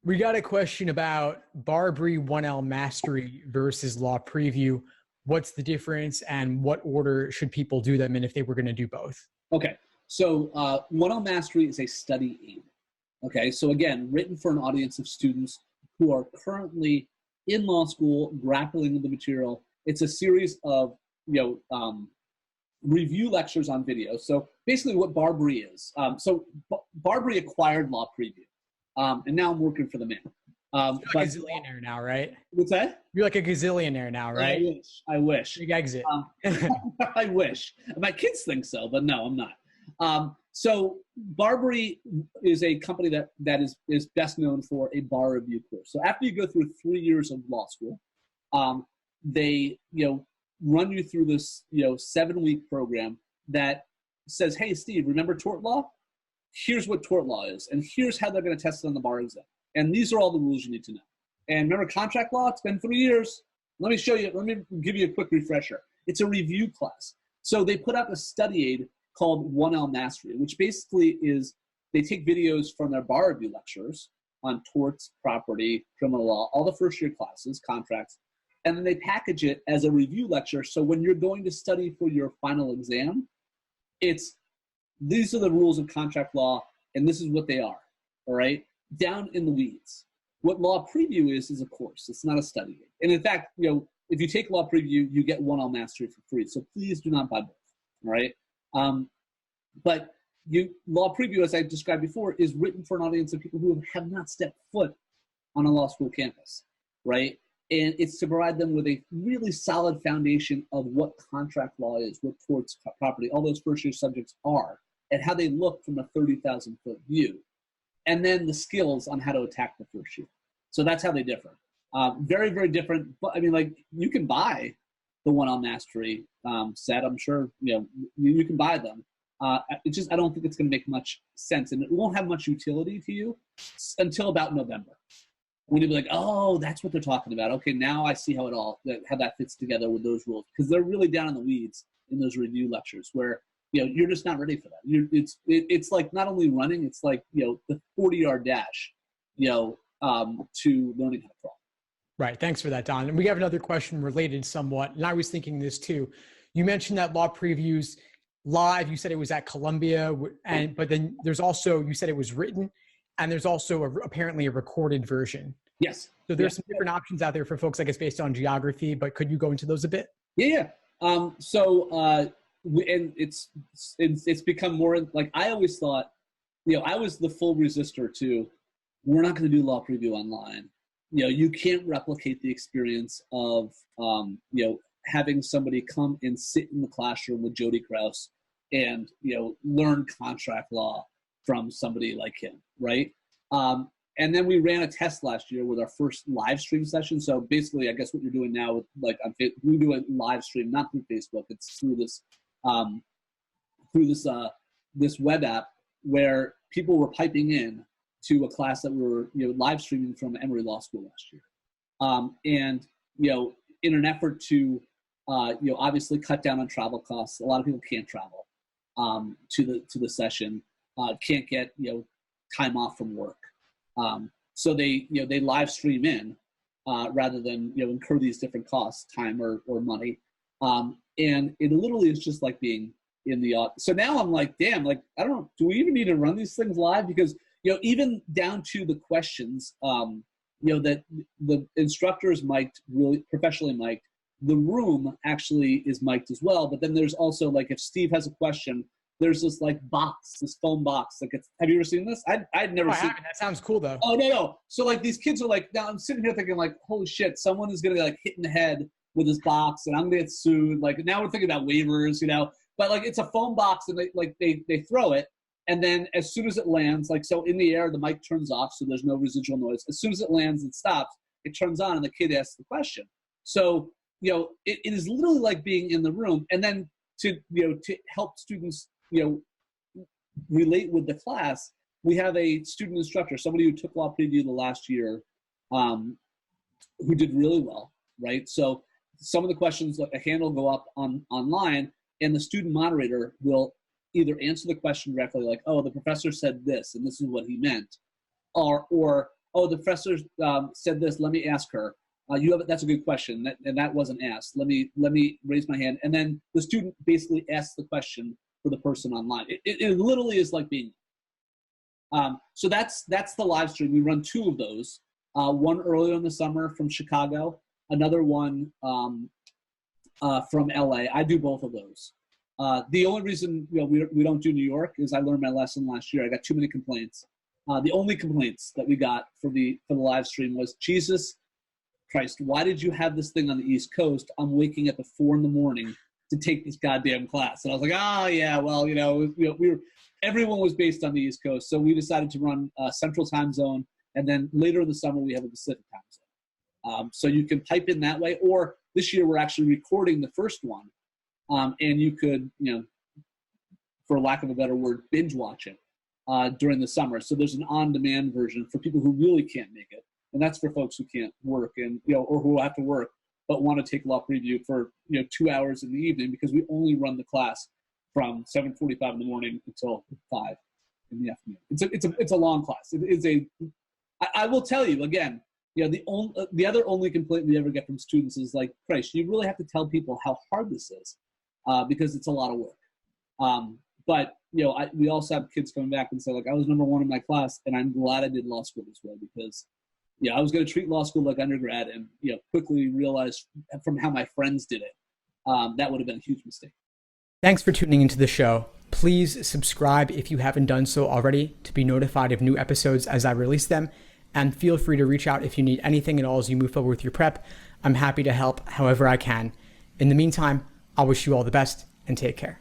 We got a question about BarBri 1L Mastery versus Law Preview. What's the difference and what order should people do them in if they were going to do both? Okay, so 1L Mastery is a study aid. Okay, so again, written for an audience of students who are currently in law school, grappling with the material. It's a series of review lectures on video. So basically what BarBri is. BarBri acquired Law Preview, and now I'm working for the man. You're like a gazillionaire now, right? What's that? You're like a gazillionaire now, right? I wish. Big exit. I wish. My kids think so, but no, I'm not. So BarBri is a company that is best known for a bar review course. So after you go through 3 years of law school, they run you through this 7-week program that says, hey, Steve, remember tort law? Here's what tort law is, and here's how they're going to test it on the bar exam. And these are all the rules you need to know. And remember contract law? It's been 3 years. Let me show you. Let me give you a quick refresher. It's a review class. So they put out a study aid called 1L Mastery, which basically is they take videos from their bar review lectures on torts, property, criminal law, all the first-year classes, contracts, and then they package it as a review lecture. So when you're going to study for your final exam, these are the rules of contract law, and this is what they are, all right? Down in the weeds. What Law Preview is a course. It's not a study aid. And in fact, if you take Law Preview, you get 1L Mastery for free. So please do not buy both, all right? But Law Preview, as I described before, is written for an audience of people who have not stepped foot on a law school campus, right? And it's to provide them with a really solid foundation of what contract law is, what torts, property, all those first-year subjects are, and how they look from a 30,000-foot view. And then the skills on how to attack the first year. So that's how they differ. Very, very different. But I mean, you can buy the 1L Mastery set. I'm sure you can buy them. I don't think it's going to make much sense, and it won't have much utility to you until about November, when you'll be like, oh, that's what they're talking about. Okay, now I see how that fits together with those rules, because they're really down in the weeds in those review lectures where you're just not ready for that. It's like not only running, it's like the 40-yard dash, to learning how to crawl. Right. Thanks for that, Don. And we have another question related somewhat, and I was thinking this too. You mentioned that Law Previews live. You said it was at Columbia, but then there's also, you said it was written, and there's also apparently a recorded version. Yes. So there's some different options out there for folks, I guess, based on geography, but could you go into those a bit? Yeah. And it's become more like, I always thought, I was the full resistor to, we're not going to do Law Preview online. You can't replicate the experience of, having somebody come and sit in the classroom with Jody Krause and, learn contract law from somebody like him, right? And then we ran a test last year with our first live stream session. So basically, I guess what you're doing now with we do a live stream, not through Facebook. It's through this web app where people were piping in to a class that we were live streaming from Emory Law School last year. And in an effort to obviously cut down on travel costs, a lot of people can't travel to the session, can't get time off from work. So they live stream in rather than incur these different costs, time or money. And it literally is just like being in the audience. So now I'm like, damn, I don't know, do we even need to run these things live? Because even down to the questions, that the instructor is mic'd, really professionally mic'd. The room actually is mic'd as well. But then there's also if Steve has a question, there's this box, this foam box. Have you ever seen this? I'd never seen it. That sounds cool though. Oh, no. So these kids are now I'm sitting here thinking holy shit, someone is going to hit in the head with this box and I'm going to get sued. Now we're thinking about waivers, but it's a foam box and they throw it. And then as soon as it lands, so in the air, the mic turns off. So there's no residual noise. As soon as it lands and stops, it turns on and the kid asks the question. So, it is literally like being in the room. And then to help students, relate with the class, we have a student instructor, somebody who took Law Preview the last year, who did really well, right? So some of the questions, a hand will go up online, and the student moderator will either answer the question directly, oh, the professor said this, and this is what he meant, or oh, the professor said this, let me ask her. That's a good question, and that wasn't asked. Let me raise my hand. And then the student basically asks the question for the person online. It literally is like being. So that's the live stream. We run 2 of those. One earlier in the summer from Chicago, another one from LA. I do both of those. The only reason we don't do New York is I learned my lesson last year. I got too many complaints. The only complaints that we got for the live stream was, Jesus Christ, why did you have this thing on the East Coast? I'm waking up at 4 a.m. to take this goddamn class. And I was like, oh yeah, well, everyone was based on the East Coast, so we decided to run Central Time Zone, and then later in the summer we have a Pacific Time Zone. So you can pipe in that way, or this year we're actually recording the first one, and you could, for lack of a better word, binge watch it during the summer. So there's an on-demand version for people who really can't make it, and that's for folks who can't work and or who have to work but want to take law preview for 2 hours in the evening, because we only run the class from 7:45 in the morning until 5 in the afternoon. It's a long class. It is I will tell you again, the other only complaint we ever get from students is like, Christ, you really have to tell people how hard this is, because it's a lot of work. But we also have kids coming back and say, like, I was number 1 in my class, and I'm glad I did law school this way, because I was going to treat law school like undergrad, and quickly realized from how my friends did it, that would have been a huge mistake. Thanks for tuning into the show. Please subscribe if you haven't done so already to be notified of new episodes as I release them. And feel free to reach out if you need anything at all as you move forward with your prep. I'm happy to help however I can. In the meantime, I'll wish you all the best and take care.